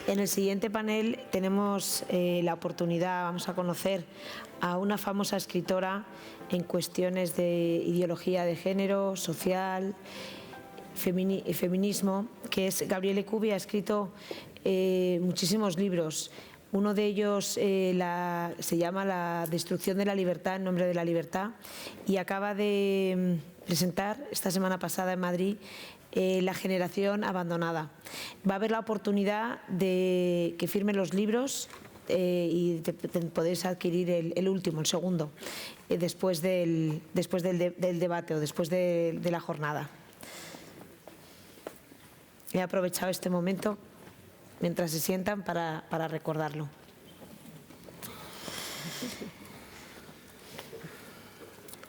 En el siguiente panel tenemos la oportunidad, vamos a conocer a una famosa escritora en cuestiones de ideología de género, social, feminismo, que es Gabriele Cubi. Ha escrito muchísimos libros. Uno de ellos se llama La destrucción de la libertad en nombre de la libertad, y acaba de presentar esta semana pasada en Madrid La generación abandonada. Va a haber la oportunidad de que firmen los libros y podéis adquirir el último, el segundo, después del debate o después de la jornada. He aprovechado este momento mientras se sientan para recordarlo.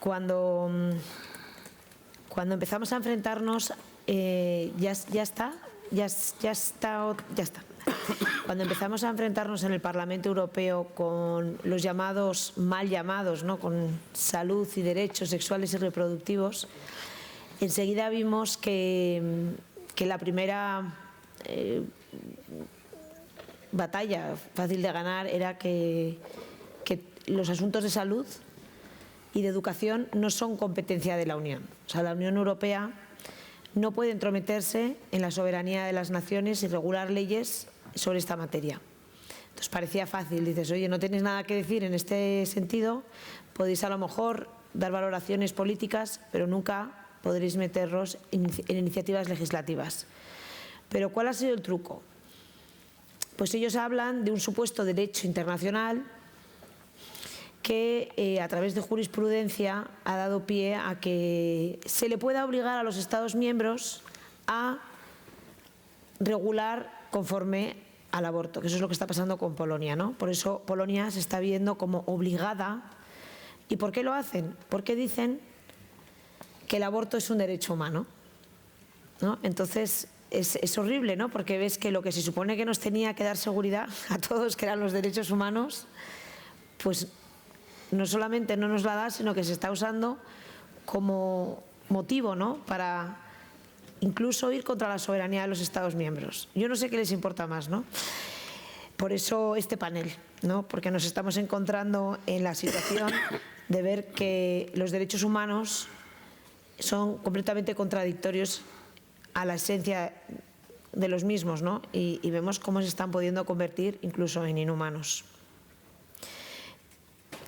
Cuando empezamos a enfrentarnos, ya está. Cuando empezamos a enfrentarnos en el Parlamento Europeo con los llamados, mal llamados, ¿no?, con salud y derechos sexuales y reproductivos, enseguida vimos que la primera batalla fácil de ganar era que los asuntos de salud y de educación no son competencia de la Unión. O sea, la Unión Europea no puede entrometerse en la soberanía de las naciones y regular leyes sobre esta materia. Entonces parecía fácil, dices, oye, no tenéis nada que decir en este sentido, podéis a lo mejor dar valoraciones políticas, pero nunca podréis meteros en iniciativas legislativas. Pero ¿cuál ha sido el truco? Pues ellos hablan de un supuesto derecho internacional que a través de jurisprudencia ha dado pie a que se le pueda obligar a los Estados miembros a regular conforme al aborto, que eso es lo que está pasando con Polonia, ¿no? Por eso Polonia se está viendo como obligada. ¿Y por qué lo hacen? Porque dicen que el aborto es un derecho humano, ¿no? Entonces es horrible, ¿no? Porque ves que lo que se supone que nos tenía que dar seguridad a todos, que eran los derechos humanos, pues no solamente no nos la da, sino que se está usando como motivo, ¿no?, para incluso ir contra la soberanía de los Estados miembros. Yo no sé qué les importa más, ¿no? Por eso este panel, ¿no? Porque nos estamos encontrando en la situación de ver que los derechos humanos son completamente contradictorios a la esencia de los mismos, ¿no? Y vemos cómo se están pudiendo convertir incluso en inhumanos.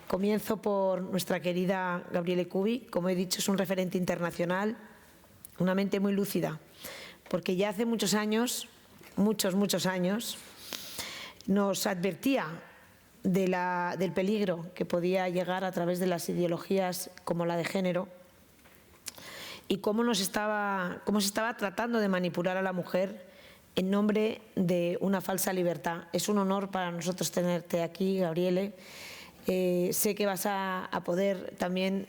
Comienzo por nuestra querida Gabriele Cubi. Como he dicho, es un referente internacional, una mente muy lúcida, porque ya hace muchos años, muchos años, nos advertía del peligro que podía llegar a través de las ideologías como la de género y cómo se estaba tratando de manipular a la mujer en nombre de una falsa libertad. Es un honor para nosotros tenerte aquí, Gabriele. Sé que vas a poder también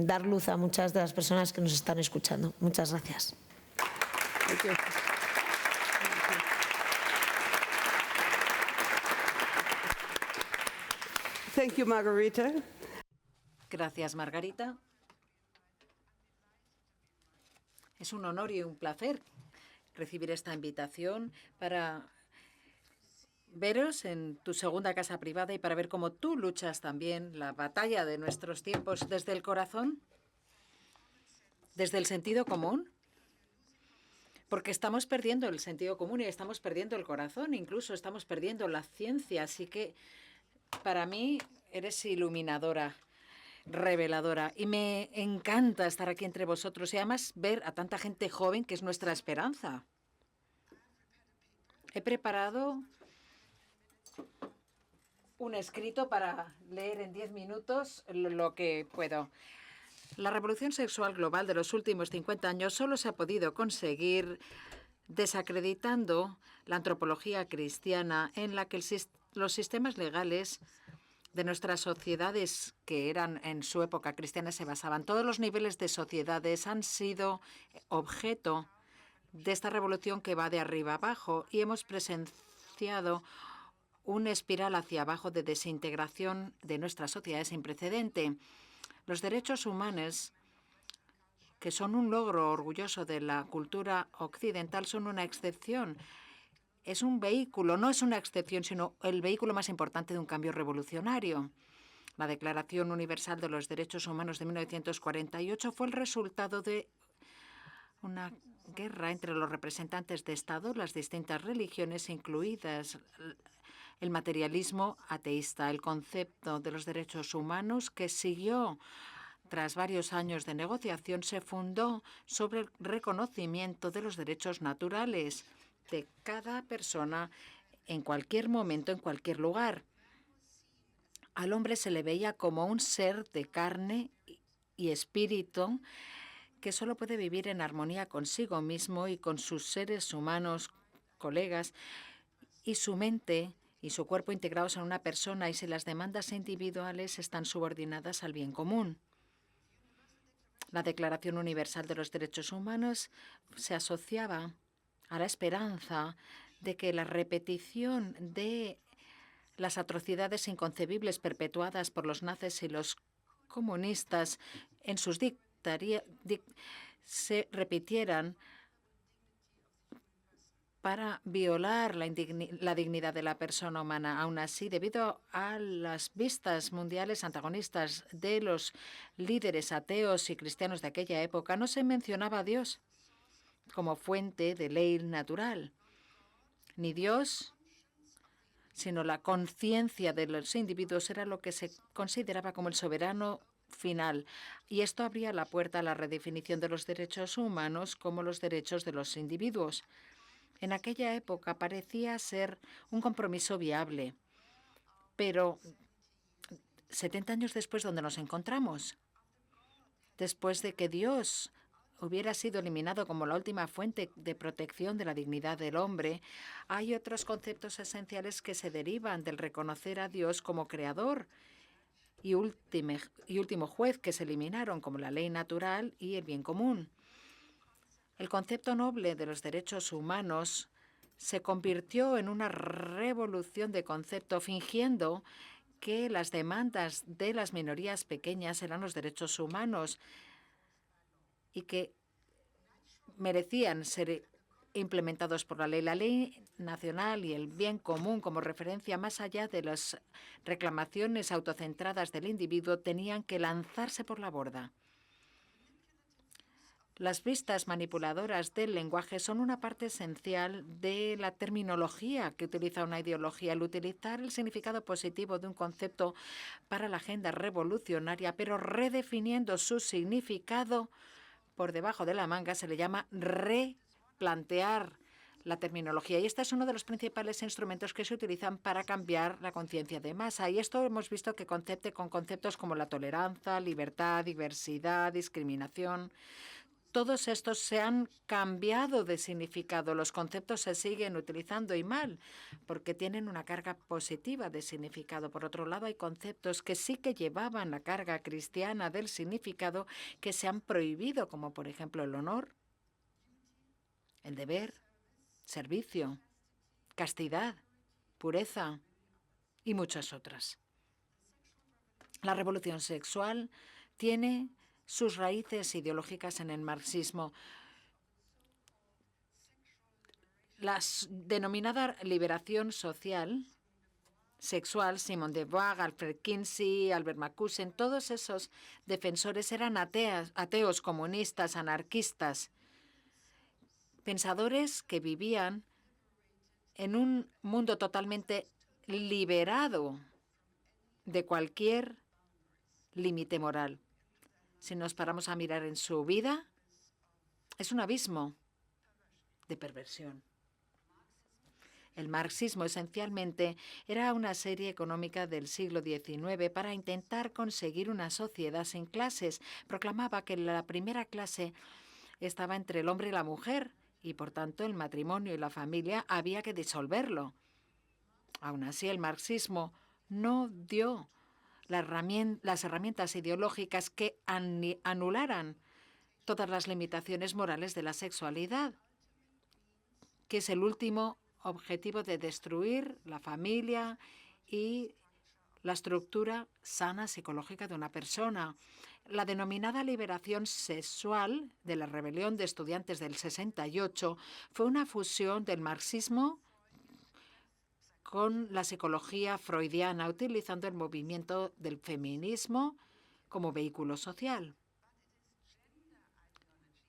dar luz a muchas de las personas que nos están escuchando. Muchas gracias. Thank you, Margarita. Gracias, Margarita. Es un honor y un placer recibir esta invitación para veros en tu segunda casa privada y para ver cómo tú luchas también la batalla de nuestros tiempos desde el corazón, desde el sentido común, porque estamos perdiendo el sentido común y estamos perdiendo el corazón, incluso estamos perdiendo la ciencia. Así que para mí eres iluminadora, reveladora, y me encanta estar aquí entre vosotros y además ver a tanta gente joven, que es nuestra esperanza. He preparado un escrito para leer en 10 minutos lo que puedo. La revolución sexual global de los últimos 50 años solo se ha podido conseguir desacreditando la antropología cristiana en la que los sistemas legales de nuestras sociedades, que eran en su época cristianas, se basaban. Todos los niveles de sociedades han sido objeto de esta revolución que va de arriba abajo y hemos presenciado una espiral hacia abajo de desintegración de nuestras sociedades sin precedente. Los derechos humanos, que son un logro orgulloso de la cultura occidental, son una excepción. es un vehículo, no es una excepción, sino el vehículo más importante de un cambio revolucionario. La Declaración Universal de los Derechos Humanos de 1948 fue el resultado de una guerra entre los representantes de Estado, las distintas religiones, incluidas el materialismo ateísta. El concepto de los derechos humanos, que siguió tras varios años de negociación, se fundó sobre el reconocimiento de los derechos naturales de cada persona en cualquier momento, en cualquier lugar. Al hombre se le veía como un ser de carne y espíritu que solo puede vivir en armonía consigo mismo y con sus seres humanos, colegas, y su mente y su cuerpo integrados en una persona, y si las demandas individuales están subordinadas al bien común. La Declaración Universal de los Derechos Humanos se asociaba a la esperanza de que la repetición de las atrocidades inconcebibles perpetuadas por los nazis y los comunistas en sus se repitieran para violar la dignidad de la persona humana. Aún así, debido a las vistas mundiales antagonistas de los líderes ateos y cristianos de aquella época, no se mencionaba a Dios como fuente de ley natural, ni Dios, sino la conciencia de los individuos era lo que se consideraba como el soberano final. Y esto abría la puerta a la redefinición de los derechos humanos como los derechos de los individuos. En aquella época parecía ser un compromiso viable, pero 70 años después, ¿dónde nos encontramos? Después de que Dios hubiera sido eliminado como la última fuente de protección de la dignidad del hombre, hay otros conceptos esenciales que se derivan del reconocer a Dios como creador y último juez, que se eliminaron, como la ley natural y el bien común. El concepto noble de los derechos humanos se convirtió en una revolución de concepto, fingiendo que las demandas de las minorías pequeñas eran los derechos humanos y que merecían ser implementados por la ley nacional y el bien común como referencia, más allá de las reclamaciones autocentradas del individuo, tenían que lanzarse por la borda. Las vistas manipuladoras del lenguaje son una parte esencial de la terminología que utiliza una ideología. El utilizar el significado positivo de un concepto para la agenda revolucionaria, pero redefiniendo su significado por debajo de la manga, se le llama replantear la terminología. Y este es uno de los principales instrumentos que se utilizan para cambiar la conciencia de masa. Y esto hemos visto que con conceptos como la tolerancia, libertad, diversidad, discriminación, todos estos se han cambiado de significado. Los conceptos se siguen utilizando y mal, porque tienen una carga positiva de significado. Por otro lado, hay conceptos que sí que llevaban la carga cristiana del significado que se han prohibido, como por ejemplo el honor, el deber, servicio, castidad, pureza y muchas otras. La revolución sexual tiene sus raíces ideológicas en el marxismo. La denominada liberación sexual, Simone de Beauvoir, Alfred Kinsey, Albert Mauthausen, todos esos defensores eran ateos, comunistas, anarquistas, pensadores que vivían en un mundo totalmente liberado de cualquier límite moral. Si nos paramos a mirar en su vida, es un abismo de perversión. El marxismo esencialmente era una serie económica del siglo XIX para intentar conseguir una sociedad sin clases. Proclamaba que la primera clase estaba entre el hombre y la mujer y, por tanto, el matrimonio y la familia había que disolverlo. Aún así, el marxismo no dio las herramientas ideológicas que anularan todas las limitaciones morales de la sexualidad, que es el último objetivo de destruir la familia y la estructura sana psicológica de una persona. La denominada liberación sexual de la rebelión de estudiantes del 68 fue una fusión del marxismo con la psicología freudiana, utilizando el movimiento del feminismo como vehículo social.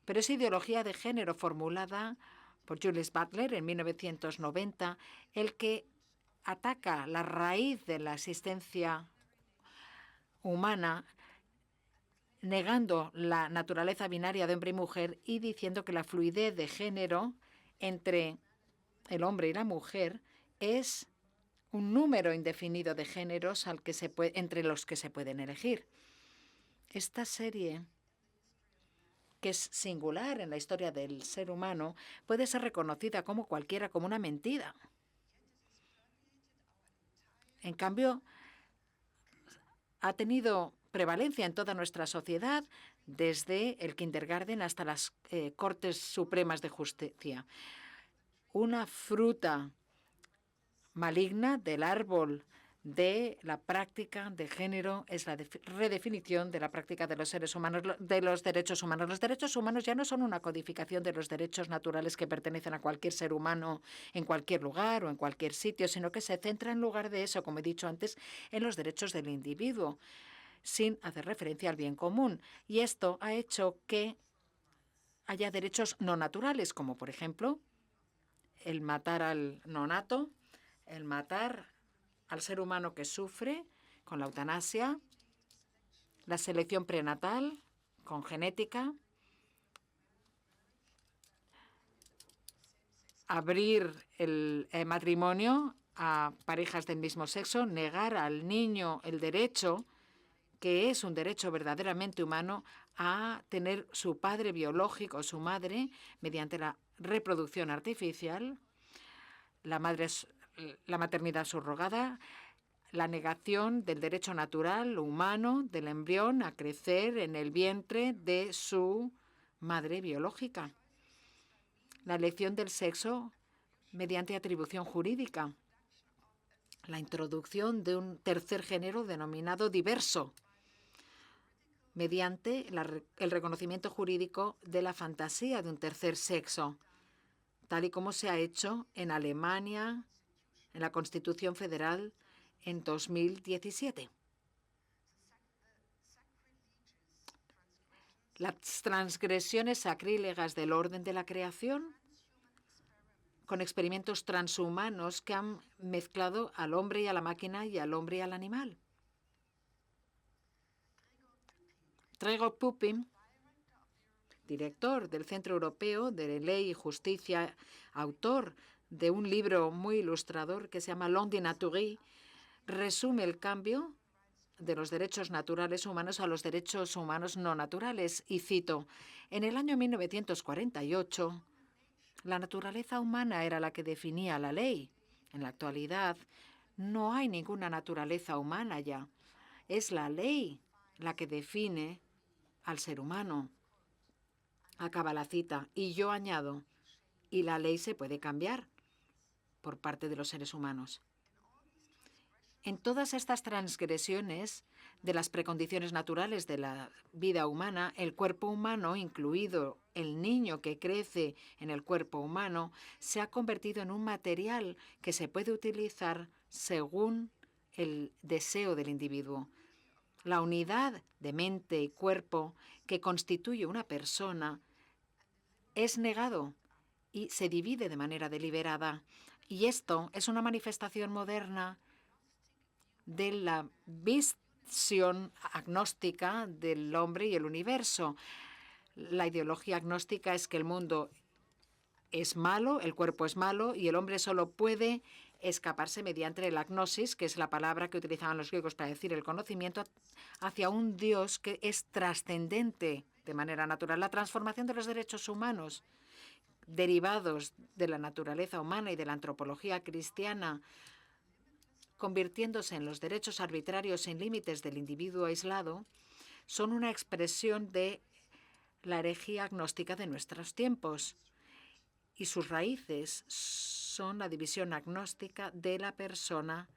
Pero es ideología de género formulada por Julius Butler en 1990 el que ataca la raíz de la existencia humana, negando la naturaleza binaria de hombre y mujer y diciendo que la fluidez de género entre el hombre y la mujer es un número indefinido de géneros entre los que se pueden elegir. Esta serie, que es singular en la historia del ser humano, puede ser reconocida como cualquiera como una mentira. En cambio, ha tenido prevalencia en toda nuestra sociedad, desde el kindergarten hasta las Cortes Supremas de Justicia. Una fruta maligna del árbol de la práctica de género es la redefinición de la práctica de los seres humanos, de los derechos humanos. Los derechos humanos ya no son una codificación de los derechos naturales que pertenecen a cualquier ser humano en cualquier lugar o en cualquier sitio, sino que se centra en lugar de eso, como he dicho antes, en los derechos del individuo, sin hacer referencia al bien común. Y esto ha hecho que haya derechos no naturales, como por ejemplo el matar al nonato, el matar al ser humano que sufre con la eutanasia, la selección prenatal con genética, abrir el matrimonio a parejas del mismo sexo, negar al niño el derecho, que es un derecho verdaderamente humano, a tener su padre biológico o su madre mediante la reproducción artificial, la maternidad subrogada, la negación del derecho natural humano del embrión a crecer en el vientre de su madre biológica, la elección del sexo mediante atribución jurídica, la introducción de un tercer género denominado diverso, mediante el reconocimiento jurídico de la fantasía de un tercer sexo, tal y como se ha hecho en Alemania, en la Constitución Federal, en 2017. Las transgresiones sacrílegas del orden de la creación, con experimentos transhumanos que han mezclado al hombre y a la máquina y al hombre y al animal. Gregor Pupin, director del Centro Europeo de Ley y Justicia, autor de un libro muy ilustrador que se llama L'Homme de Nature, resume el cambio de los derechos naturales humanos a los derechos humanos no naturales. Y cito, en el año 1948, la naturaleza humana era la que definía la ley. En la actualidad, no hay ninguna naturaleza humana ya. Es la ley la que define al ser humano. Acaba la cita. Y yo añado, y la ley se puede cambiar por parte de los seres humanos. En todas estas transgresiones de las precondiciones naturales de la vida humana, el cuerpo humano, incluido el niño que crece en el cuerpo humano, se ha convertido en un material que se puede utilizar según el deseo del individuo. La unidad de mente y cuerpo que constituye una persona es negado y se divide de manera deliberada. Y esto es una manifestación moderna de la visión agnóstica del hombre y el universo. La ideología agnóstica es que el mundo es malo, el cuerpo es malo y el hombre solo puede escaparse mediante la gnosis, que es la palabra que utilizaban los griegos para decir el conocimiento, hacia un Dios que es trascendente de manera natural. La transformación de los derechos humanos derivados de la naturaleza humana y de la antropología cristiana, convirtiéndose en los derechos arbitrarios sin límites del individuo aislado, son una expresión de la herejía agnóstica de nuestros tiempos. Y sus raíces son la división agnóstica de la persona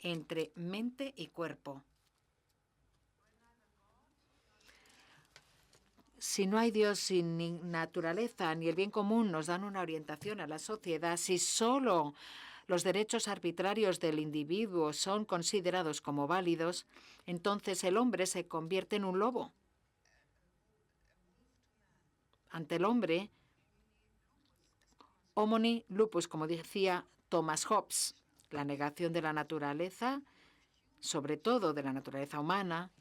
entre mente y cuerpo. Si no hay Dios, si ni naturaleza ni el bien común nos dan una orientación a la sociedad, si solo los derechos arbitrarios del individuo son considerados como válidos, entonces el hombre se convierte en un lobo. Ante el hombre, homini lupus, como decía Thomas Hobbes, la negación de la naturaleza, sobre todo de la naturaleza humana,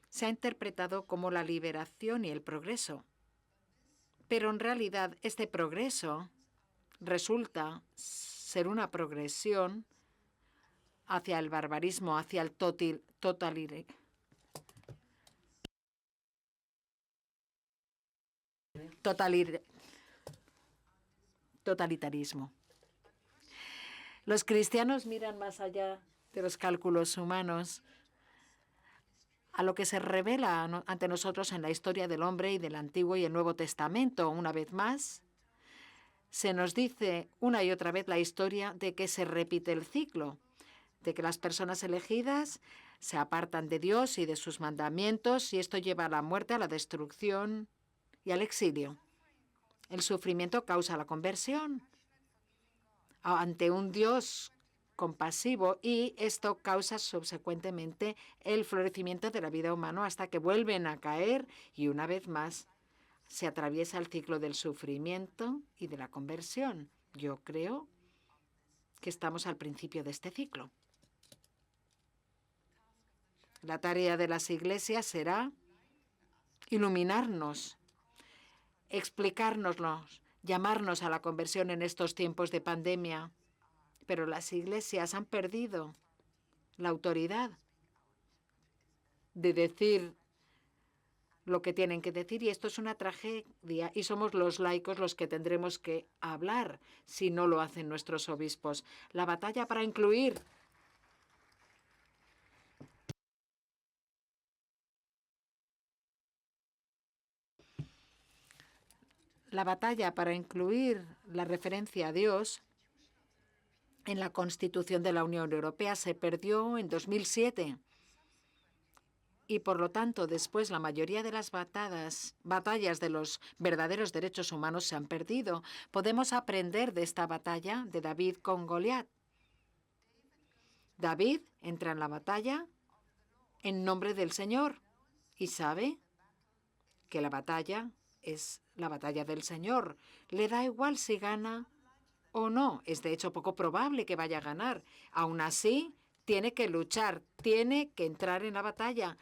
se ha interpretado como la liberación y el progreso. Pero en realidad este progreso resulta ser una progresión hacia el barbarismo, hacia el totalitarismo. Los cristianos miran más allá de los cálculos humanos a lo que se revela ante nosotros en la historia del hombre y del Antiguo y el Nuevo Testamento. Una vez más, se nos dice una y otra vez la historia de que se repite el ciclo, de que las personas elegidas se apartan de Dios y de sus mandamientos, y esto lleva a la muerte, a la destrucción y al exilio. El sufrimiento causa la conversión ante un Dios compasivo, y esto causa subsecuentemente el florecimiento de la vida humana hasta que vuelven a caer y una vez más se atraviesa el ciclo del sufrimiento y de la conversión. Yo creo que estamos al principio de este ciclo. La tarea de las iglesias será iluminarnos, explicárnoslo, llamarnos a la conversión en estos tiempos de pandemia. Pero las iglesias han perdido la autoridad de decir lo que tienen que decir, y esto es una tragedia, y somos los laicos los que tendremos que hablar si no lo hacen nuestros obispos. La batalla para incluir la referencia a Dios en la Constitución de la Unión Europea se perdió en 2007. Y por lo tanto, después la mayoría de las batallas de los verdaderos derechos humanos se han perdido. Podemos aprender de esta batalla de David con Goliat. David entra en la batalla en nombre del Señor y sabe que la batalla es la batalla del Señor. Le da igual si gana o no. Es de hecho poco probable que vaya a ganar. Aún así, tiene que luchar, tiene que entrar en la batalla,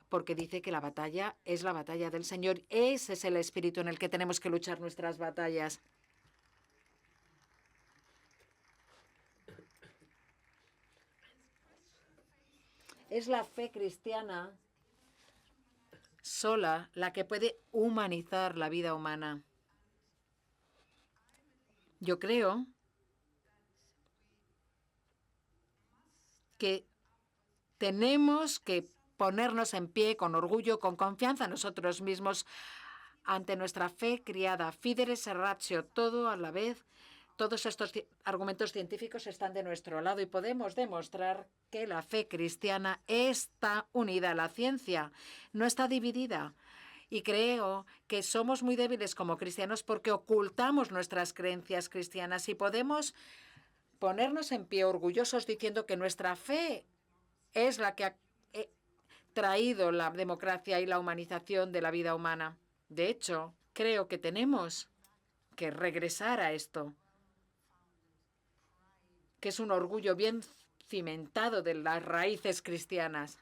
porque dice que la batalla es la batalla del Señor. Ese es el espíritu en el que tenemos que luchar nuestras batallas. Es la fe cristiana sola la que puede humanizar la vida humana. Yo creo que tenemos que ponernos en pie con orgullo, con confianza en nosotros mismos, ante nuestra fe criada, fidelis ratio, todo a la vez. Todos estos argumentos científicos están de nuestro lado y podemos demostrar que la fe cristiana está unida a la ciencia, no está dividida. Y creo que somos muy débiles como cristianos porque ocultamos nuestras creencias cristianas, y podemos ponernos en pie orgullosos diciendo que nuestra fe es la que ha traído la democracia y la humanización de la vida humana. De hecho, creo que tenemos que regresar a esto, que es un orgullo bien cimentado de las raíces cristianas.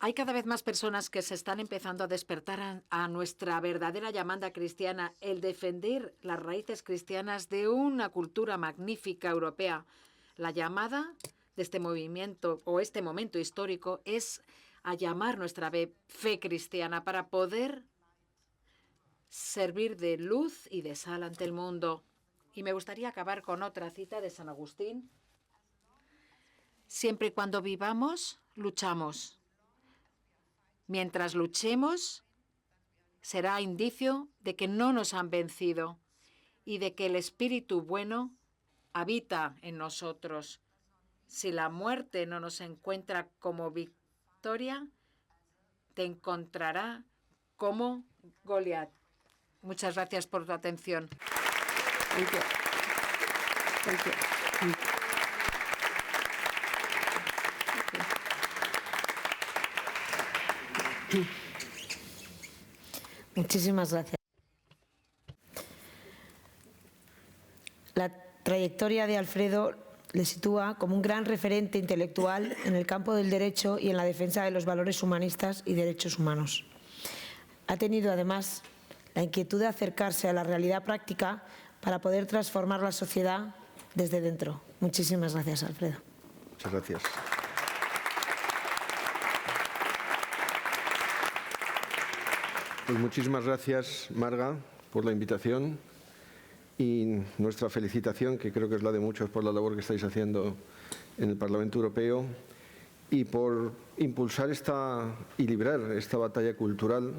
Hay cada vez más personas que se están empezando a despertar a nuestra verdadera llamada cristiana, el defender las raíces cristianas de una cultura magnífica europea. La llamada de este movimiento o este momento histórico es a llamar nuestra fe cristiana para poder servir de luz y de sal ante el mundo. Y me gustaría acabar con otra cita de San Agustín. Siempre y cuando vivamos, luchamos. Mientras luchemos, será indicio de que no nos han vencido y de que el espíritu bueno habita en nosotros. Si la muerte no nos encuentra como victoria, te encontrará como Goliat. Muchas gracias por tu atención. Thank you. Thank you. Muchísimas gracias. La trayectoria de Alfredo le sitúa como un gran referente intelectual en el campo del derecho y en la defensa de los valores humanistas y derechos humanos. Ha tenido además la inquietud de acercarse a la realidad práctica para poder transformar la sociedad desde dentro. Muchísimas gracias, Alfredo. Muchas gracias. Pues muchísimas gracias, Marga, por la invitación y nuestra felicitación, que creo que es la de muchos, por la labor que estáis haciendo en el Parlamento Europeo y por impulsar y librar esta batalla cultural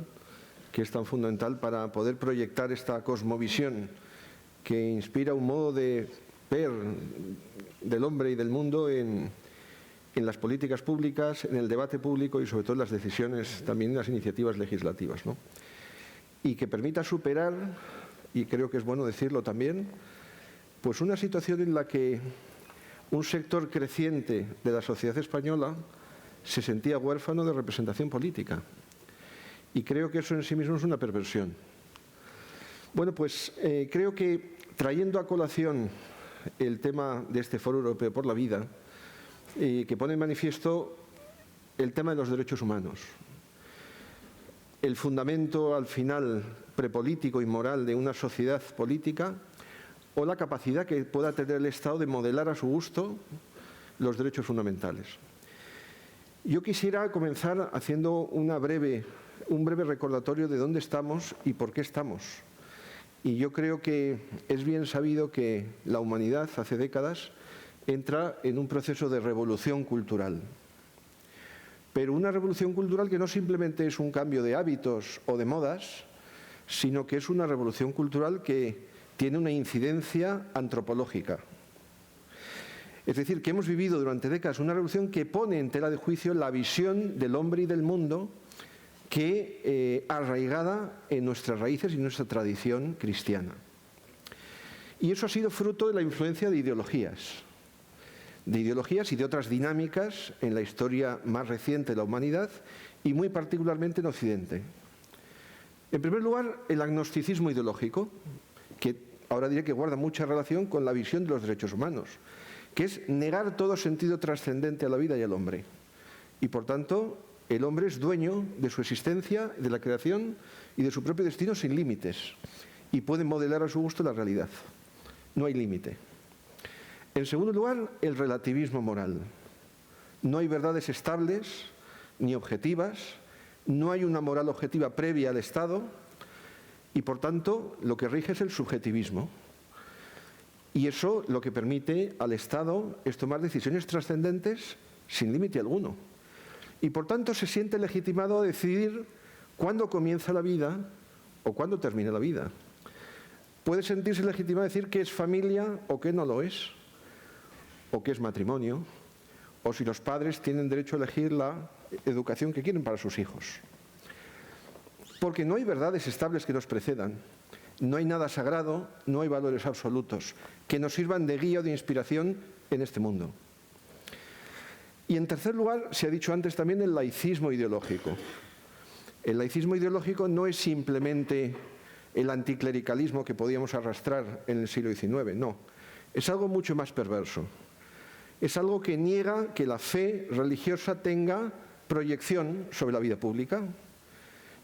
que es tan fundamental para poder proyectar esta cosmovisión que inspira un modo de ver del hombre y del mundo en las políticas públicas, en el debate público y sobre todo en las decisiones, también en las iniciativas legislativas, ¿no? Y que permita superar, y creo que es bueno decirlo también, pues una situación en la que un sector creciente de la sociedad española se sentía huérfano de representación política. Y creo que eso en sí mismo es una perversión. Bueno, pues creo que trayendo a colación el tema de este Foro Europeo por la Vida, que pone en manifiesto el tema de los derechos humanos, el fundamento al final prepolítico y moral de una sociedad política o la capacidad que pueda tener el Estado de modelar a su gusto los derechos fundamentales. Yo quisiera comenzar haciendo un breve recordatorio de dónde estamos y por qué estamos. Y yo creo que es bien sabido que la humanidad hace décadas entra en un proceso de revolución cultural. Pero una revolución cultural que no simplemente es un cambio de hábitos o de modas, sino que es una revolución cultural que tiene una incidencia antropológica. Es decir, que hemos vivido durante décadas una revolución que pone en tela de juicio la visión del hombre y del mundo que arraigada en nuestras raíces y nuestra tradición cristiana. Y eso ha sido fruto de la influencia de ideologías y de otras dinámicas en la historia más reciente de la humanidad y muy particularmente en Occidente. En primer lugar, el agnosticismo ideológico, que ahora diré que guarda mucha relación con la visión de los derechos humanos, que es negar todo sentido trascendente a la vida y al hombre. Y por tanto, el hombre es dueño de su existencia, de la creación y de su propio destino sin límites y puede modelar a su gusto la realidad. No hay límite. En segundo lugar, el relativismo moral. No hay verdades estables ni objetivas, no hay una moral objetiva previa al Estado y, por tanto, lo que rige es el subjetivismo. Y eso lo que permite al Estado es tomar decisiones trascendentes sin límite alguno. Y, por tanto, se siente legitimado a decidir cuándo comienza la vida o cuándo termina la vida. Puede sentirse legitimado a decir qué es familia o qué no lo es, o qué es matrimonio, o si los padres tienen derecho a elegir la educación que quieren para sus hijos. Porque no hay verdades estables que nos precedan, no hay nada sagrado, no hay valores absolutos que nos sirvan de guía o de inspiración en este mundo. Y en tercer lugar, se ha dicho antes también el laicismo ideológico. El laicismo ideológico no es simplemente el anticlericalismo que podíamos arrastrar en el siglo XIX, no. Es algo mucho más perverso. Es algo que niega que la fe religiosa tenga proyección sobre la vida pública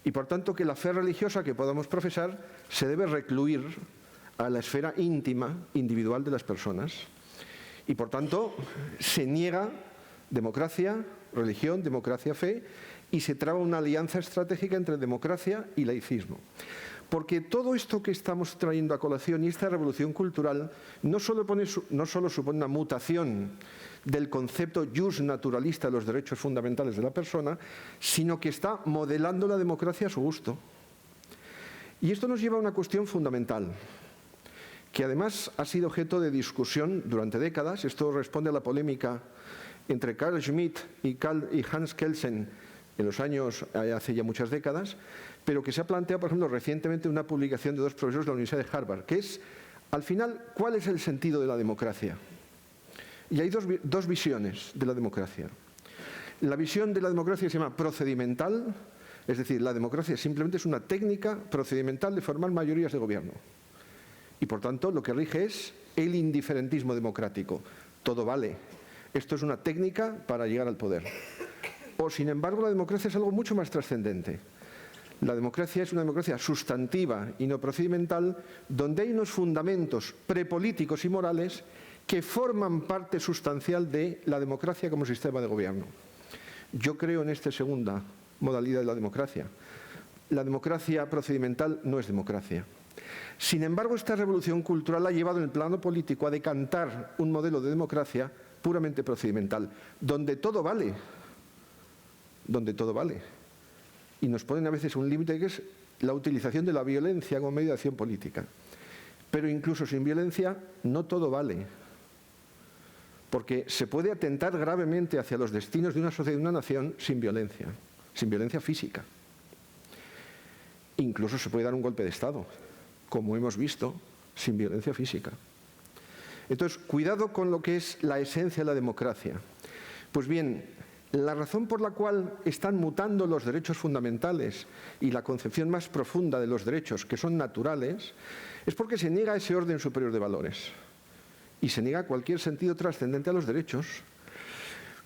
y, por tanto, que la fe religiosa que podamos profesar se debe recluir a la esfera íntima, individual de las personas. Y, por tanto, se niega democracia, religión, democracia, fe, y se traba una alianza estratégica entre democracia y laicismo. Porque todo esto que estamos trayendo a colación y esta revolución cultural no solo supone una mutación del concepto jus naturalista de los derechos fundamentales de la persona, sino que está modelando la democracia a su gusto. Y esto nos lleva a una cuestión fundamental, que además ha sido objeto de discusión durante décadas. Esto responde a la polémica entre Carl Schmitt y Hans Kelsen en los años, hace ya muchas décadas, pero que se ha planteado, por ejemplo, recientemente una publicación de 2 profesores de la Universidad de Harvard, que es, al final, ¿cuál es el sentido de la democracia? Y hay dos visiones de la democracia. La visión de la democracia se llama procedimental, es decir, la democracia simplemente es una técnica procedimental de formar mayorías de gobierno. Y, por tanto, lo que rige es el indiferentismo democrático. Todo vale. Esto es una técnica para llegar al poder. O, sin embargo, la democracia es algo mucho más trascendente. La democracia es una democracia sustantiva y no procedimental, donde hay unos fundamentos prepolíticos y morales que forman parte sustancial de la democracia como sistema de gobierno. Yo creo en esta segunda modalidad de la democracia. La democracia procedimental no es democracia. Sin embargo, esta revolución cultural ha llevado en el plano político a decantar un modelo de democracia puramente procedimental, donde todo vale. Donde todo vale. Y nos ponen a veces un límite que es la utilización de la violencia como medio de acción política. Pero incluso sin violencia no todo vale. Porque se puede atentar gravemente hacia los destinos de una sociedad y de una nación sin violencia física. Incluso se puede dar un golpe de Estado, como hemos visto, sin violencia física. Entonces, cuidado con lo que es la esencia de la democracia. Pues bien, la razón por la cual están mutando los derechos fundamentales y la concepción más profunda de los derechos, que son naturales, es porque se niega ese orden superior de valores y se niega cualquier sentido trascendente a los derechos.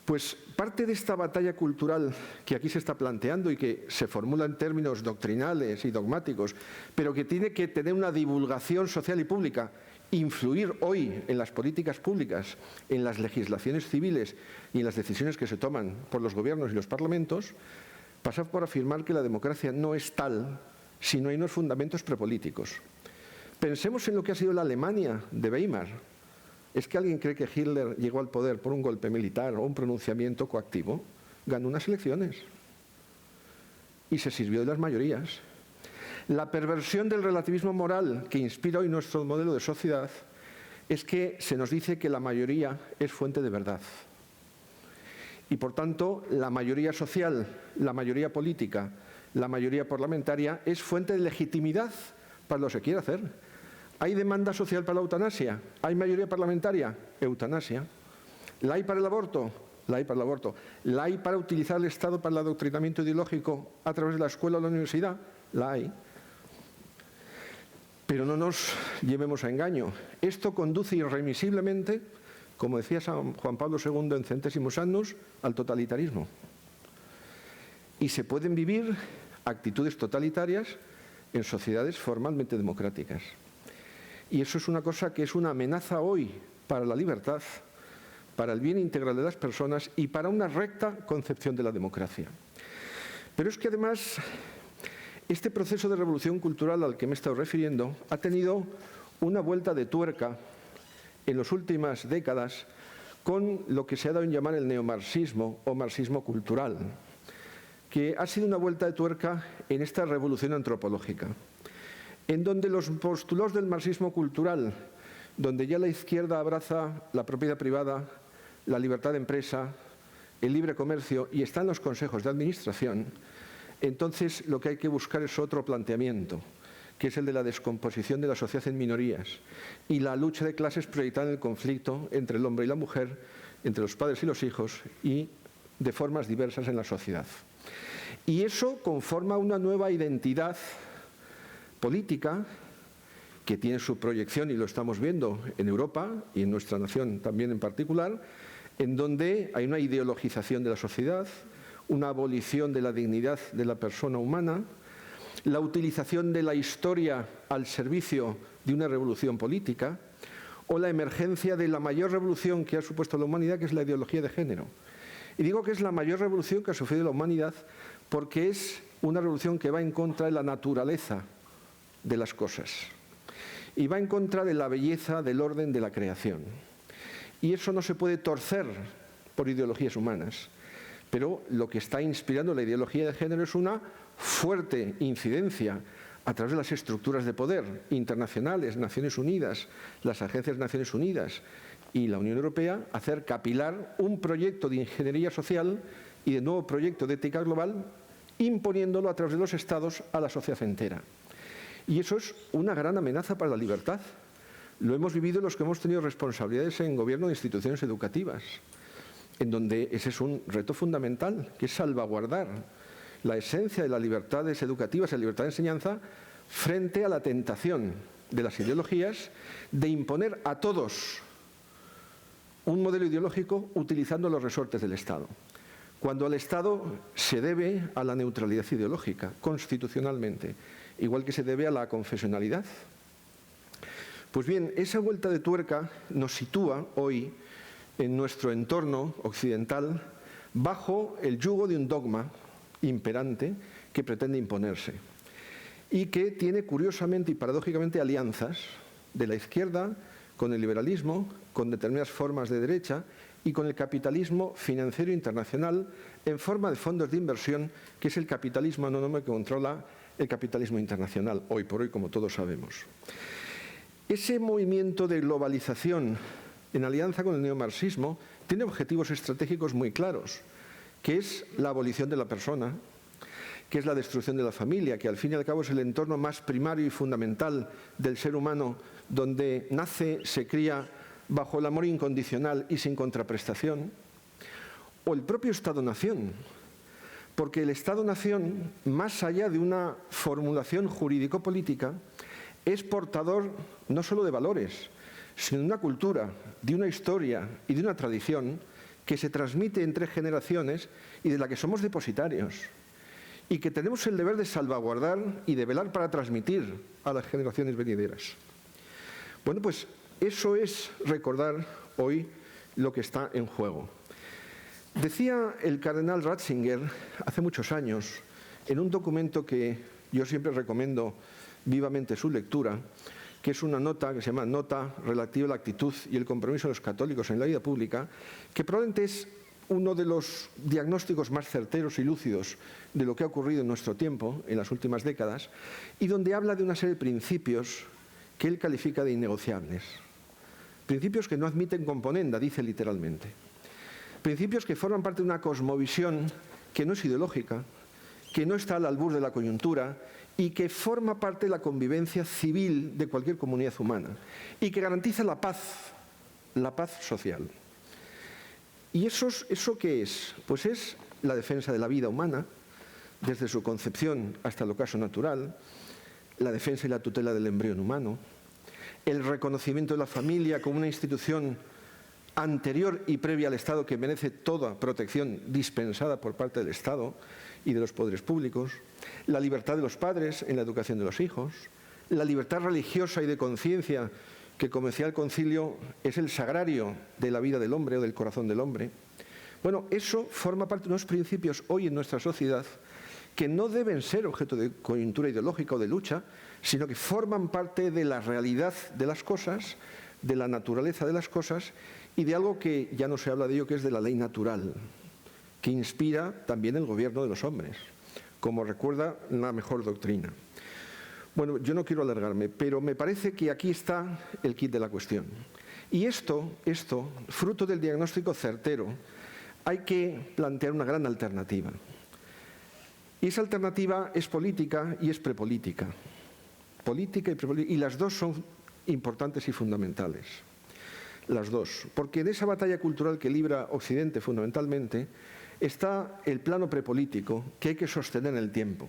Pues parte de esta batalla cultural que aquí se está planteando y que se formula en términos doctrinales y dogmáticos, pero que tiene que tener una divulgación social y pública, influir hoy en las políticas públicas, en las legislaciones civiles y en las decisiones que se toman por los gobiernos y los parlamentos, pasa por afirmar que la democracia no es tal si no hay unos fundamentos prepolíticos. Pensemos en lo que ha sido la Alemania de Weimar. ¿Es que alguien cree que Hitler llegó al poder por un golpe militar o un pronunciamiento coactivo? Ganó unas elecciones y se sirvió de las mayorías. La perversión del relativismo moral que inspira hoy nuestro modelo de sociedad es que se nos dice que la mayoría es fuente de verdad. Y por tanto, la mayoría social, la mayoría política, la mayoría parlamentaria es fuente de legitimidad para lo que se quiere hacer. ¿Hay demanda social para la eutanasia? ¿Hay mayoría parlamentaria? Eutanasia. ¿La hay para el aborto? La hay para el aborto. ¿La hay para utilizar el Estado para el adoctrinamiento ideológico a través de la escuela o la universidad? La hay. Pero no nos llevemos a engaño. Esto conduce irremisiblemente, como decía San Juan Pablo II en Centésimos Annus, al totalitarismo. Y se pueden vivir actitudes totalitarias en sociedades formalmente democráticas. Y eso es una cosa que es una amenaza hoy para la libertad, para el bien integral de las personas y para una recta concepción de la democracia. Pero es que además este proceso de revolución cultural al que me he estado refiriendo ha tenido una vuelta de tuerca en las últimas décadas con lo que se ha dado en llamar el neomarxismo o marxismo cultural, que ha sido una vuelta de tuerca en esta revolución antropológica, en donde los postulados del marxismo cultural, donde ya la izquierda abraza la propiedad privada, la libertad de empresa, el libre comercio y están los consejos de administración, entonces lo que hay que buscar es otro planteamiento, que es el de la descomposición de la sociedad en minorías y la lucha de clases proyectada en el conflicto entre el hombre y la mujer, entre los padres y los hijos y de formas diversas en la sociedad. Y eso conforma una nueva identidad política que tiene su proyección, y lo estamos viendo en Europa y en nuestra nación también en particular, en donde hay una ideologización de la sociedad, una abolición de la dignidad de la persona humana, la utilización de la historia al servicio de una revolución política o la emergencia de la mayor revolución que ha supuesto la humanidad, que es la ideología de género. Y digo que es la mayor revolución que ha sufrido la humanidad porque es una revolución que va en contra de la naturaleza de las cosas y va en contra de la belleza del orden de la creación. Y eso no se puede torcer por ideologías humanas. Pero lo que está inspirando la ideología de género es una fuerte incidencia a través de las estructuras de poder internacionales, Naciones Unidas, las agencias de Naciones Unidas y la Unión Europea, hacer capilar un proyecto de ingeniería social y de nuevo proyecto de ética global, imponiéndolo a través de los Estados a la sociedad entera. Y eso es una gran amenaza para la libertad. Lo hemos vivido los que hemos tenido responsabilidades en gobierno de instituciones educativas, en donde ese es un reto fundamental, que es salvaguardar la esencia de las libertades educativas y la libertad de enseñanza frente a la tentación de las ideologías de imponer a todos un modelo ideológico utilizando los resortes del Estado, cuando al Estado se debe a la neutralidad ideológica, constitucionalmente, igual que se debe a la confesionalidad. Pues bien, esa vuelta de tuerca nos sitúa hoy en nuestro entorno occidental bajo el yugo de un dogma imperante que pretende imponerse y que tiene curiosamente y paradójicamente alianzas de la izquierda con el liberalismo, con determinadas formas de derecha y con el capitalismo financiero internacional en forma de fondos de inversión, que es el capitalismo anónimo que controla el capitalismo internacional, hoy por hoy, como todos sabemos. Ese movimiento de globalización en alianza con el neomarxismo tiene objetivos estratégicos muy claros, que es la abolición de la persona, que es la destrucción de la familia, que al fin y al cabo es el entorno más primario y fundamental del ser humano, donde nace, se cría bajo el amor incondicional y sin contraprestación, o el propio Estado-nación, porque el Estado-nación, más allá de una formulación jurídico-política, es portador no solo de valores, sino de una cultura, de una historia y de una tradición que se transmite entre generaciones y de la que somos depositarios y que tenemos el deber de salvaguardar y de velar para transmitir a las generaciones venideras. Bueno, pues eso es recordar hoy lo que está en juego. Decía el cardenal Ratzinger hace muchos años, en un documento que yo siempre recomiendo vivamente su lectura, que es una nota que se llama Nota relativa a la actitud y el compromiso de los católicos en la vida pública, que probablemente es uno de los diagnósticos más certeros y lúcidos de lo que ha ocurrido en nuestro tiempo, en las últimas décadas, y donde habla de una serie de principios que él califica de innegociables. Principios que no admiten componenda, dice literalmente. Principios que forman parte de una cosmovisión que no es ideológica, que no está al albur de la coyuntura y que forma parte de la convivencia civil de cualquier comunidad humana y que garantiza la paz social. ¿Y eso qué es? Pues es la defensa de la vida humana, desde su concepción hasta el ocaso natural, la defensa y la tutela del embrión humano, el reconocimiento de la familia como una institución anterior y previa al Estado que merece toda protección dispensada por parte del Estado y de los poderes públicos, la libertad de los padres en la educación de los hijos, la libertad religiosa y de conciencia que, como decía el concilio, es el sagrario de la vida del hombre o del corazón del hombre. Bueno, eso forma parte de unos principios hoy en nuestra sociedad que no deben ser objeto de coyuntura ideológica o de lucha, sino que forman parte de la realidad de las cosas, de la naturaleza de las cosas y de algo que ya no se habla de ello, que es de la ley natural, que inspira también el gobierno de los hombres, como recuerda la mejor doctrina. Bueno, yo no quiero alargarme, pero me parece que aquí está el quid de la cuestión. Y esto, fruto del diagnóstico certero, hay que plantear una gran alternativa. Y esa alternativa es política y es prepolítica. Política y prepolítica. Y las dos son importantes y fundamentales. Las dos. Porque en esa batalla cultural que libra Occidente fundamentalmente está el plano prepolítico que hay que sostener en el tiempo,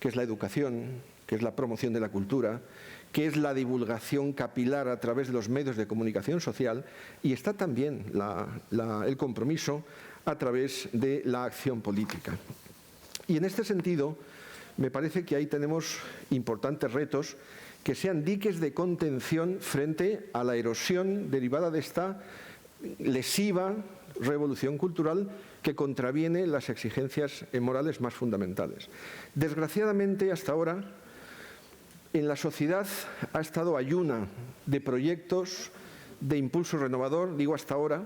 que es la educación, que es la promoción de la cultura, que es la divulgación capilar a través de los medios de comunicación social, y está también el compromiso a través de la acción política. Y en este sentido, me parece que ahí tenemos importantes retos que sean diques de contención frente a la erosión derivada de esta lesiva revolución cultural que contraviene las exigencias morales más fundamentales. Desgraciadamente, hasta ahora, en la sociedad ha estado ayuna de proyectos de impulso renovador, digo hasta ahora,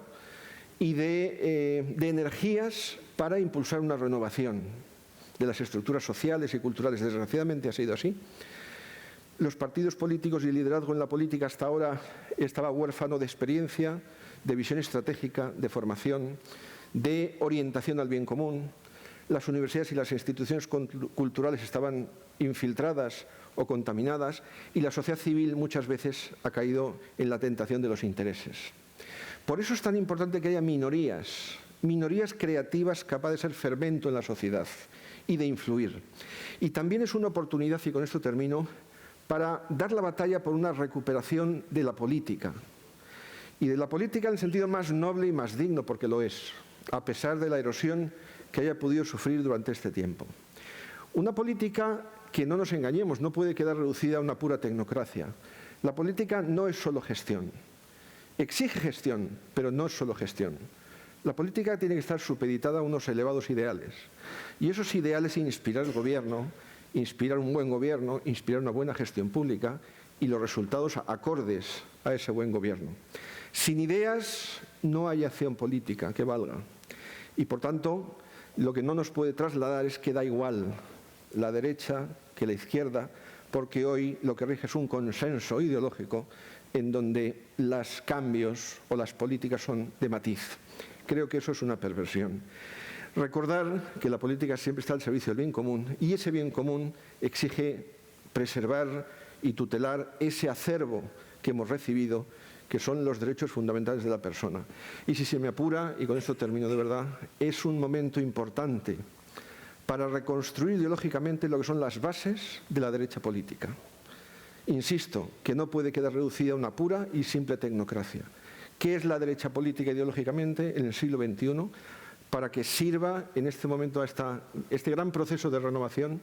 y de energías para impulsar una renovación de las estructuras sociales y culturales. Desgraciadamente ha sido así. Los partidos políticos y el liderazgo en la política hasta ahora estaba huérfano de experiencia, de visión estratégica, de formación, de orientación al bien común. Las universidades y las instituciones culturales estaban infiltradas o contaminadas y la sociedad civil muchas veces ha caído en la tentación de los intereses. Por eso es tan importante que haya minorías creativas capaces de ser fermento en la sociedad y de influir. Y también es una oportunidad, y con esto termino, para dar la batalla por una recuperación de la política. Y de la política en el sentido más noble y más digno, porque lo es, a pesar de la erosión que haya podido sufrir durante este tiempo. Una política que, no nos engañemos, no puede quedar reducida a una pura tecnocracia. La política no es solo gestión. Exige gestión, pero no es solo gestión. La política tiene que estar supeditada a unos elevados ideales. Y esos ideales inspiran el gobierno, inspiran un buen gobierno, inspiran una buena gestión pública y los resultados acordes a ese buen gobierno. Sin ideas no hay acción política que valga. Y por tanto, lo que no nos puede trasladar es que da igual la derecha que la izquierda, porque hoy lo que rige es un consenso ideológico en donde los cambios o las políticas son de matiz. Creo que eso es una perversión. Recordar que la política siempre está al servicio del bien común y ese bien común exige preservar y tutelar ese acervo que hemos recibido, que son los derechos fundamentales de la persona. Y si se me apura, y con esto termino de verdad, es un momento importante para reconstruir ideológicamente lo que son las bases de la derecha política. Insisto, que no puede quedar reducida a una pura y simple tecnocracia. ¿Qué es la derecha política ideológicamente en el siglo XXI? Para que sirva en este momento a este gran proceso de renovación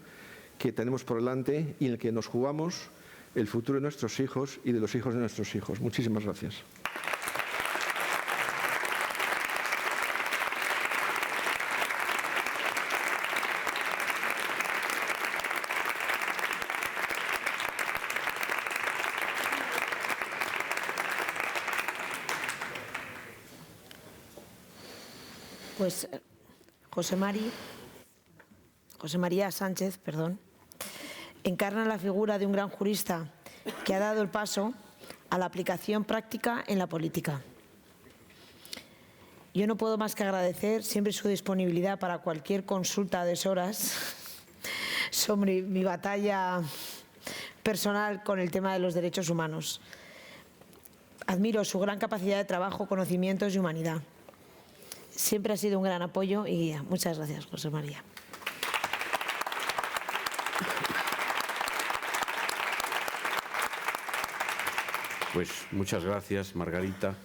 que tenemos por delante y en el que nos jugamos el futuro de nuestros hijos y de los hijos de nuestros hijos. Muchísimas gracias. Pues José María Sánchez, encarna la figura de un gran jurista que ha dado el paso a la aplicación práctica en la política. Yo no puedo más que agradecer siempre su disponibilidad para cualquier consulta a deshoras sobre mi batalla personal con el tema de los derechos humanos. Admiro su gran capacidad de trabajo, conocimientos y humanidad. Siempre ha sido un gran apoyo y guía. Muchas gracias, José María. Pues muchas gracias, Margarita,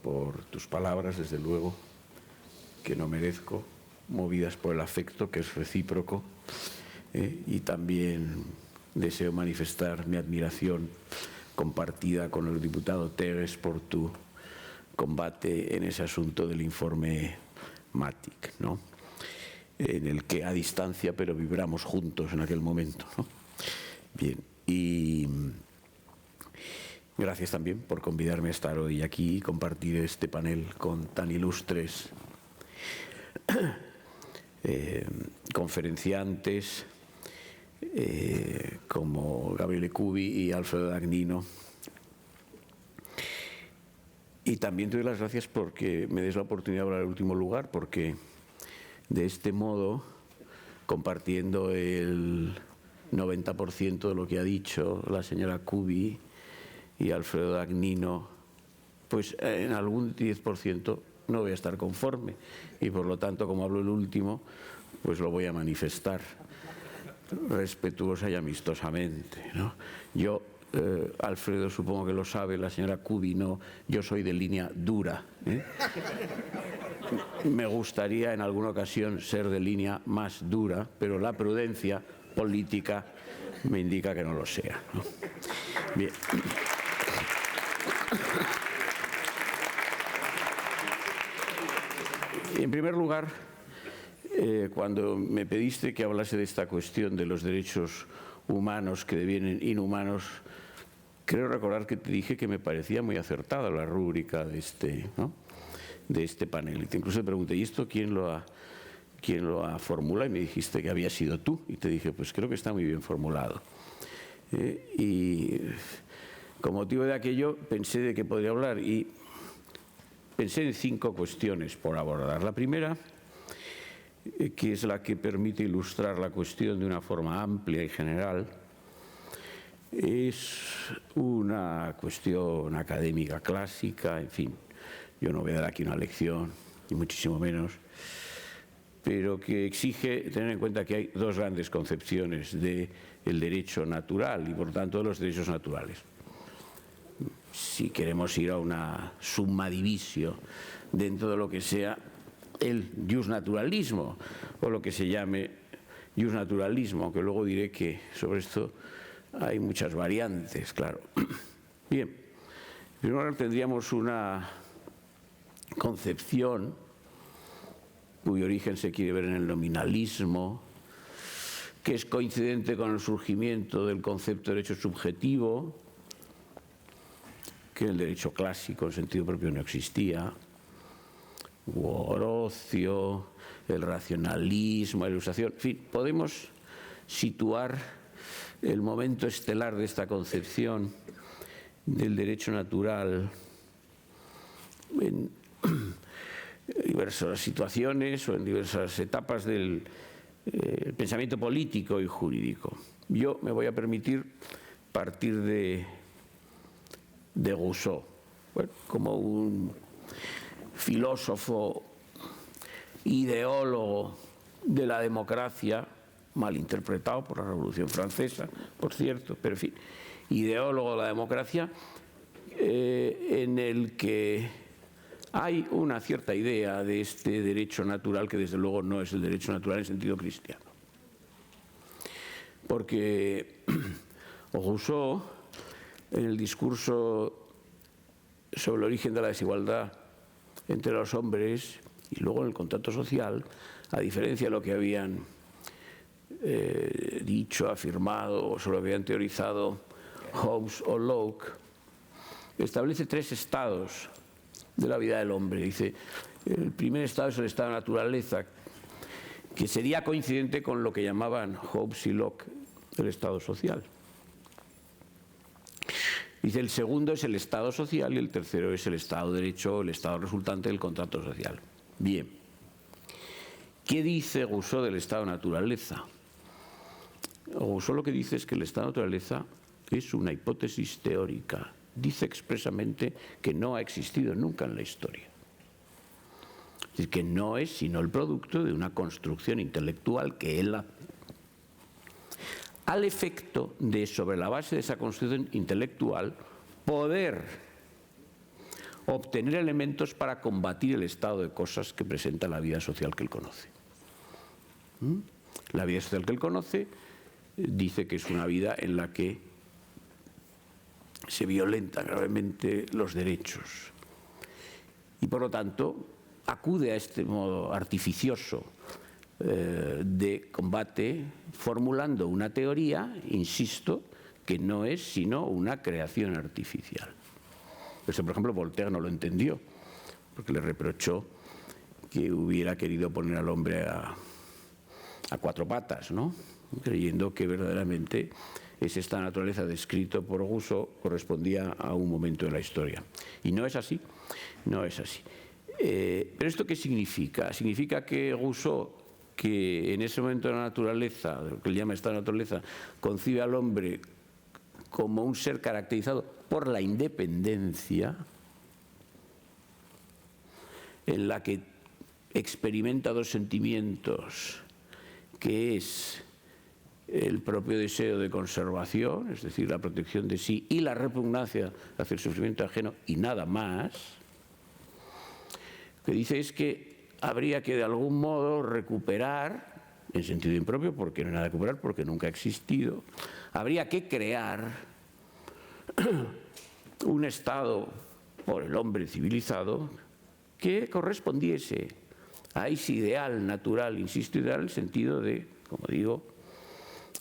por tus palabras, desde luego, que no merezco, movidas por el afecto, que es recíproco, y también deseo manifestar mi admiración compartida con el diputado Teres por tu combate en ese asunto del informe Matic, ¿no? En el que a distancia, pero vibramos juntos en aquel momento, ¿no? Bien, y gracias también por convidarme a estar hoy aquí y compartir este panel con tan ilustres conferenciantes como Gabriele Cubi y Alfredo Dagnino. Y también te doy las gracias porque me des la oportunidad de hablar en último lugar, porque de este modo, compartiendo el 90% de lo que ha dicho la señora Cubi y Alfredo Dagnino, pues en algún 10% no voy a estar conforme. Y por lo tanto, como hablo el último, pues lo voy a manifestar respetuosa y amistosamente, ¿no? Yo, Alfredo supongo que lo sabe, la señora Cubi no, yo soy de línea dura, ¿eh? Me gustaría en alguna ocasión ser de línea más dura, pero la prudencia política me indica que no lo sea, ¿no? Bien. En primer lugar, cuando me pediste que hablase de esta cuestión de los derechos humanos que devienen inhumanos, creo recordar que te dije que me parecía muy acertada la rúbrica de este panel. Y incluso te pregunté, ¿y esto quién lo ha formulado? Y me dijiste que había sido tú. Y te dije, pues creo que está muy bien formulado. Y con motivo de aquello pensé de que podría hablar. Y pensé en 5 cuestiones por abordar. La primera, que es la que permite ilustrar la cuestión de una forma amplia y general, es una cuestión académica clásica, en fin, yo no voy a dar aquí una lección, ni muchísimo menos, pero que exige tener en cuenta que hay 2 grandes concepciones del derecho natural y, por tanto, de los derechos naturales. Si queremos ir a una summa divisio dentro de lo que sea el justnaturalismo o lo que se llame justnaturalismo, que luego diré que sobre esto hay muchas variantes, claro. Bien, primero tendríamos una concepción cuyo origen se quiere ver en el nominalismo, que es coincidente con el surgimiento del concepto de derecho subjetivo, que en el derecho clásico en sentido propio no existía, Orocio, el racionalismo, la ilustración, en fin, podemos situar el momento estelar de esta concepción del derecho natural en diversas situaciones o en diversas etapas del pensamiento político y jurídico. Yo me voy a permitir partir de Rousseau, bueno, como un filósofo, ideólogo de la democracia, mal interpretado por la Revolución Francesa, por cierto, pero en fin, ideólogo de la democracia, en el que hay una cierta idea de este derecho natural que desde luego no es el derecho natural en sentido cristiano. Porque Rousseau, en el discurso sobre el origen de la desigualdad entre los hombres y luego en el contrato social, a diferencia de lo que habían dicho, afirmado o solo habían teorizado Hobbes o Locke, establece 3 estados de la vida del hombre. Dice, el primer estado es el estado de naturaleza, que sería coincidente con lo que llamaban Hobbes y Locke el estado social. Dice, el segundo es el estado social y el tercero es el estado de derecho, el estado resultante del contrato social. Bien, ¿qué dice Rousseau del estado de naturaleza? Rousseau lo que dice es que el estado de naturaleza es una hipótesis teórica. Dice expresamente que no ha existido nunca en la historia. Es decir, que no es sino el producto de una construcción intelectual que él hace, al efecto de, sobre la base de esa construcción intelectual, poder obtener elementos para combatir el estado de cosas que presenta la vida social que él conoce. La vida social que él conoce dice que es una vida en la que se violentan gravemente los derechos y, por lo tanto, acude a este modo artificioso de combate formulando una teoría, insisto, que no es sino una creación artificial. Eso, por ejemplo, Voltaire no lo entendió, porque le reprochó que hubiera querido poner al hombre a 4 patas, ¿no? Creyendo que verdaderamente esta naturaleza descrito por Rousseau correspondía a un momento de la historia. Y no es así, no es así. ¿Pero esto qué significa? Significa que Rousseau, que en ese momento de la naturaleza, lo que él llama esta naturaleza, concibe al hombre como un ser caracterizado por la independencia, en la que experimenta 2 sentimientos, que es el propio deseo de conservación, es decir, la protección de sí, y la repugnancia hacia el sufrimiento ajeno, y nada más. Lo que dice es que habría que de algún modo recuperar, en sentido impropio, porque no hay nada que recuperar, porque nunca ha existido, habría que crear un estado por el hombre civilizado que correspondiese a ese ideal natural, insisto, ideal en el sentido de, como digo,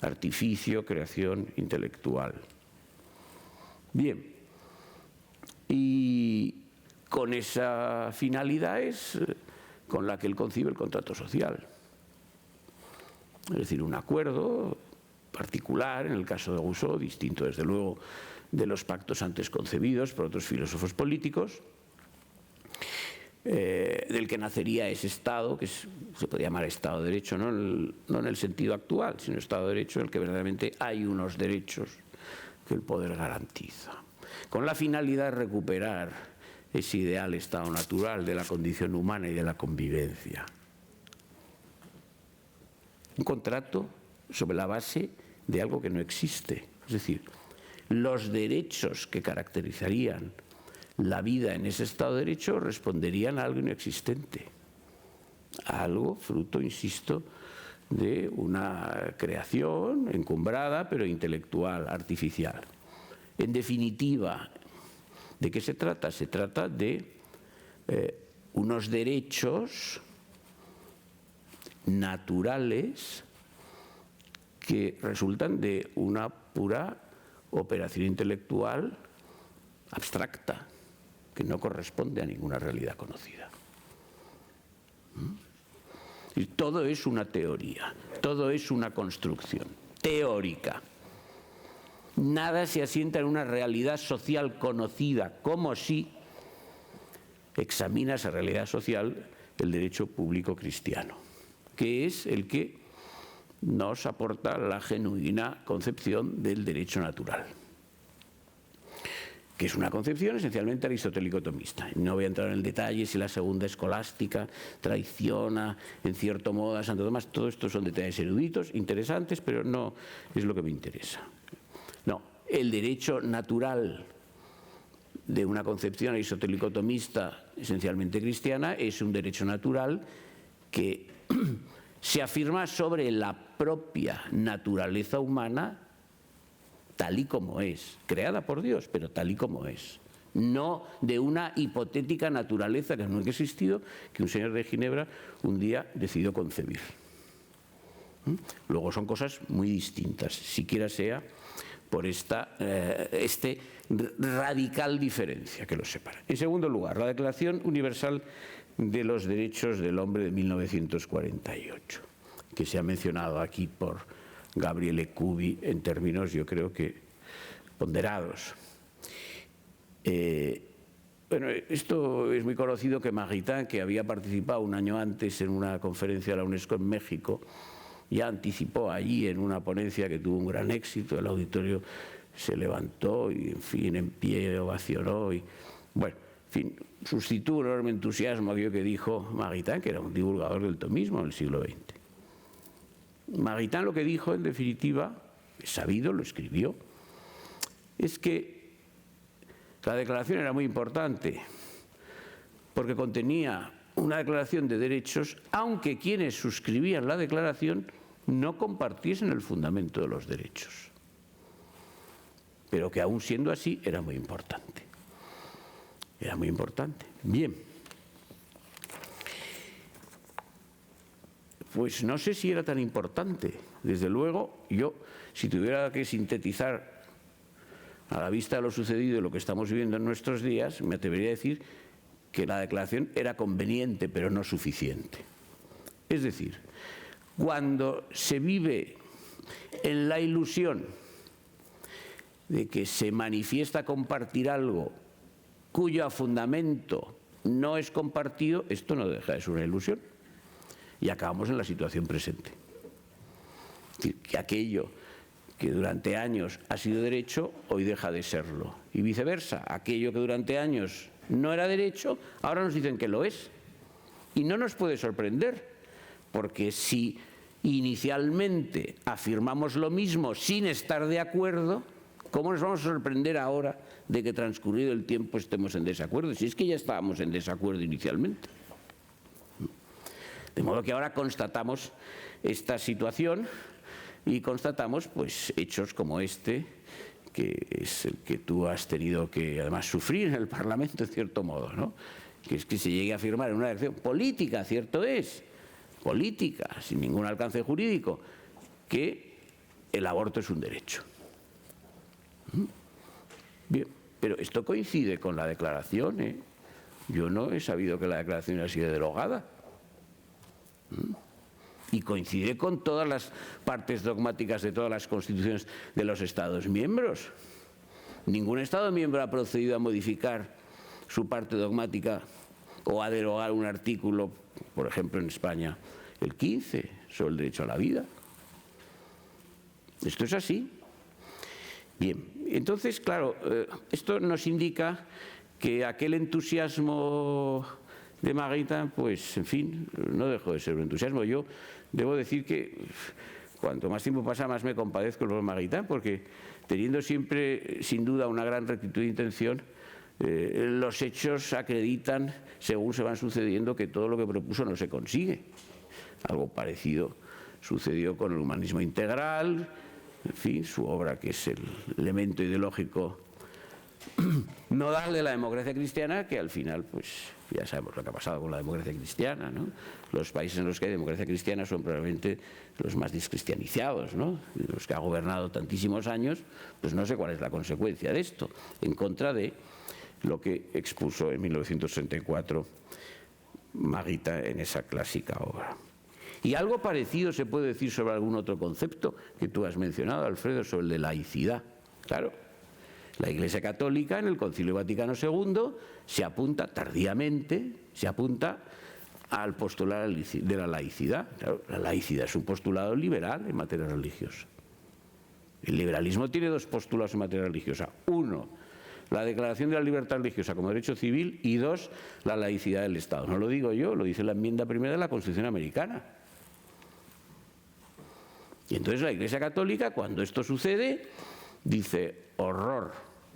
artificio, creación intelectual. Bien, y con esa finalidad es con la que él concibe el contrato social. Es decir, un acuerdo particular, en el caso de Rousseau, distinto desde luego de los pactos antes concebidos por otros filósofos políticos, del que nacería ese Estado, que se podría llamar Estado de Derecho, no en el sentido actual, sino Estado de Derecho en el que verdaderamente hay unos derechos que el poder garantiza, con la finalidad de recuperar ese ideal estado natural de la condición humana y de la convivencia. Un contrato sobre la base de algo que no existe, es decir, los derechos que caracterizarían la vida en ese Estado de Derecho responderían a algo inexistente, a algo fruto, insisto, de una creación encumbrada pero intelectual, artificial. En definitiva, ¿de qué se trata? Se trata de unos derechos naturales que resultan de una pura operación intelectual abstracta, que no corresponde a ninguna realidad conocida. Y todo es una teoría, todo es una construcción teórica. Nada se asienta en una realidad social conocida, como si examina esa realidad social el derecho público cristiano, que es el que nos aporta la genuina concepción del derecho natural, que es una concepción esencialmente aristotélico-tomista. No voy a entrar en el detalle si la segunda escolástica traiciona en cierto modo a Santo Tomás. Todo esto son detalles eruditos, interesantes, pero no es lo que me interesa. No, el derecho natural de una concepción aristotélico-tomista esencialmente cristiana es un derecho natural que se afirma sobre la propia naturaleza humana tal y como es, creada por Dios, pero tal y como es. No de una hipotética naturaleza que nunca ha existido, que un señor de Ginebra un día decidió concebir. Luego son cosas muy distintas, siquiera sea por esta radical diferencia que los separa. En segundo lugar, la Declaración Universal de los Derechos del Hombre de 1948, que se ha mencionado aquí por Gabriele Cubi en términos, yo creo que ponderados. Bueno, esto es muy conocido que Maritain, que había participado un año antes en una conferencia de la UNESCO en México, ya anticipó allí en una ponencia que tuvo un gran éxito, el auditorio se levantó y, en fin, en pie ovacionó y, bueno, en fin, suscitó un enorme entusiasmo aquello que dijo Maritain, que era un divulgador del tomismo en el siglo XX. Maritain lo que dijo, en definitiva, es sabido, lo escribió, es que la declaración era muy importante porque contenía una declaración de derechos, aunque quienes suscribían la declaración no compartiesen el fundamento de los derechos, pero que aún siendo así era muy importante. Era muy importante. Bien. Pues no sé si era tan importante. Desde luego, yo, si tuviera que sintetizar a la vista de lo sucedido y de lo que estamos viviendo en nuestros días, me atrevería a decir que la declaración era conveniente, pero no suficiente. Es decir, cuando se vive en la ilusión de que se manifiesta compartir algo cuyo fundamento no es compartido, esto no deja de ser una ilusión. Y acabamos en la situación presente. Es decir, que aquello que durante años ha sido derecho, hoy deja de serlo. Y viceversa, aquello que durante años no era derecho, ahora nos dicen que lo es. Y no nos puede sorprender, porque si inicialmente afirmamos lo mismo sin estar de acuerdo, ¿cómo nos vamos a sorprender ahora de que transcurrido el tiempo estemos en desacuerdo? Si es que ya estábamos en desacuerdo inicialmente. De modo que ahora constatamos esta situación y constatamos pues hechos como este, que es el que tú has tenido que además sufrir en el Parlamento en cierto modo, ¿no? Que es que se llegue a afirmar en una elección política, cierto es, política, sin ningún alcance jurídico, que el aborto es un derecho. Bien, pero esto coincide con la declaración, ¿eh? Yo no he sabido que la declaración ha sido derogada. Y coincide con todas las partes dogmáticas de todas las constituciones de los Estados miembros. Ningún Estado miembro ha procedido a modificar su parte dogmática o a derogar un artículo, por ejemplo en España, el 15, sobre el derecho a la vida. Esto es así. Bien, entonces, claro, esto nos indica que aquel entusiasmo de Margarita, pues, en fin, no dejó de ser un entusiasmo. Yo debo decir que cuanto más tiempo pasa, más me compadezco con Margarita, porque teniendo siempre, sin duda, una gran rectitud de intención, los hechos acreditan, según se van sucediendo, que todo lo que propuso no se consigue. Algo parecido sucedió con el humanismo integral, en fin, su obra, que es el elemento ideológico nodal de la democracia cristiana, que al final, pues ya sabemos lo que ha pasado con la democracia cristiana, ¿no? Los países en los que hay democracia cristiana son probablemente los más descristianizados, ¿no? Los que ha gobernado tantísimos años, pues no sé cuál es la consecuencia de esto, en contra de lo que expuso en 1964 Margarita en esa clásica obra. Y algo parecido se puede decir sobre algún otro concepto que tú has mencionado, Alfredo, sobre el de laicidad. Claro, la Iglesia Católica en el Concilio Vaticano II se apunta tardíamente, se apunta al postulado de la laicidad. Claro, la laicidad es un postulado liberal en materia religiosa. El liberalismo tiene dos postulados en materia religiosa. Uno, la declaración de la libertad religiosa como derecho civil, y dos, la laicidad del Estado. No lo digo yo, lo dice la enmienda primera de la Constitución americana. Y entonces la Iglesia Católica, cuando esto sucede, dice horror,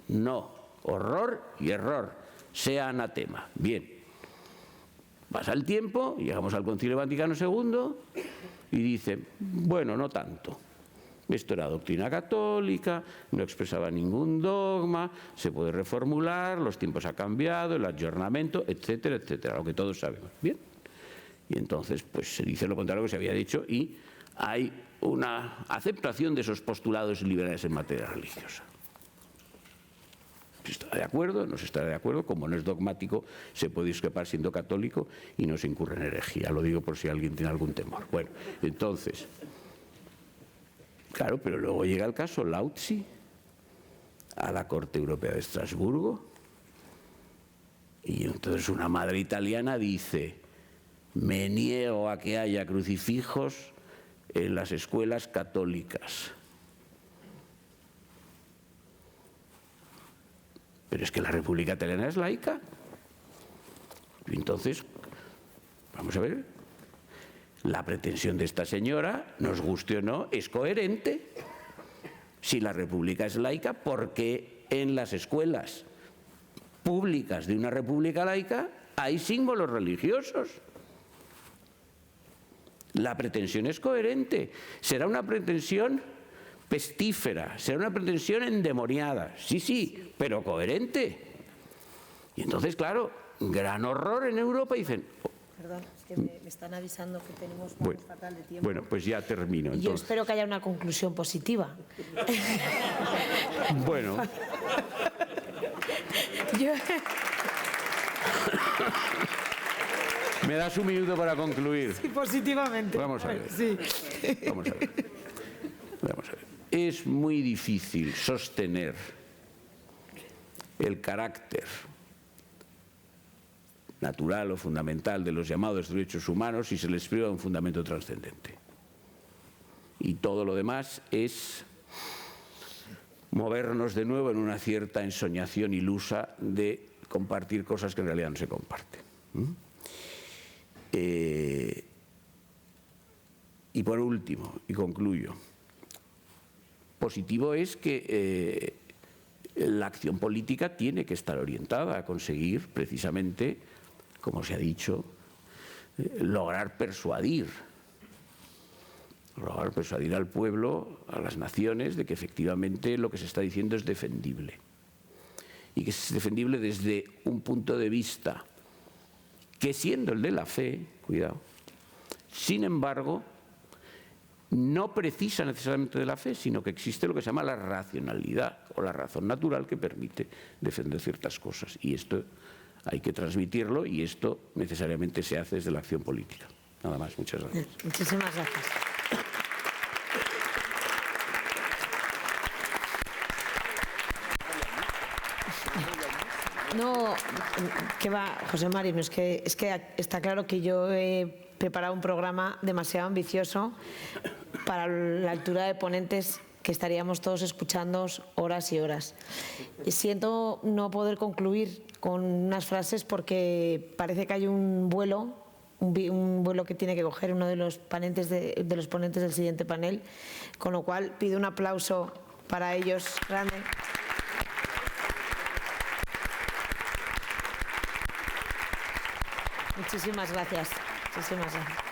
no, horror y error, sea anatema. Bien, pasa el tiempo, llegamos al Concilio Vaticano II y dice, bueno, no tanto. Esto era doctrina católica, no expresaba ningún dogma, se puede reformular, los tiempos han cambiado, el ayornamiento, etcétera, etcétera, lo que todos sabemos. Bien, y entonces pues se dice lo contrario que se había dicho y hay una aceptación de esos postulados liberales en materia religiosa. ¿Se estará de acuerdo? No se estará de acuerdo. Como no es dogmático, se puede discrepar siendo católico y no se incurre en herejía. Lo digo por si alguien tiene algún temor. Bueno, entonces, claro, pero luego llega el caso Lautzi a la Corte Europea de Estrasburgo y entonces una madre italiana dice, me niego a que haya crucifijos en las escuelas católicas. Pero es que la República Italiana es laica. Y entonces, vamos a ver, la pretensión de esta señora, nos guste o no, es coherente. Si la República es laica, ¿por qué en las escuelas públicas de una república laica hay símbolos religiosos? La pretensión es coherente. Será una pretensión pestífera, será una pretensión endemoniada. Sí, sí, pero coherente. Y entonces, claro, gran horror en Europa. Dicen... Perdón, es que me están avisando que tenemos fatal de tiempo. Bueno, pues ya termino. Entonces. Yo espero que haya una conclusión positiva. Bueno. ¿Me das un minuto para concluir? Sí, positivamente. Vamos a ver. Sí. Vamos a ver. Vamos a ver. Es muy difícil sostener el carácter natural o fundamental de los llamados derechos humanos si se les priva un fundamento trascendente. Y todo lo demás es movernos de nuevo en una cierta ensoñación ilusa de compartir cosas que en realidad no se comparten. Y por último, y concluyo, positivo es que la acción política tiene que estar orientada a conseguir precisamente, como se ha dicho, lograr persuadir al pueblo, a las naciones, de que efectivamente lo que se está diciendo es defendible. Y que es defendible desde un punto de vista que, siendo el de la fe, cuidado, sin embargo, no precisa necesariamente de la fe, sino que existe lo que se llama la racionalidad o la razón natural que permite defender ciertas cosas. Y esto hay que transmitirlo y esto necesariamente se hace desde la acción política. Nada más, muchas gracias. Muchísimas gracias. No, que va, José Mari, no, es que está claro que yo he preparado un programa demasiado ambicioso para la altura de ponentes que estaríamos todos escuchando horas y horas. Siento no poder concluir con unas frases porque parece que hay un vuelo que tiene que coger uno de los ponentes del siguiente panel, con lo cual pido un aplauso para ellos grande. Muchísimas gracias. Muchísimas gracias.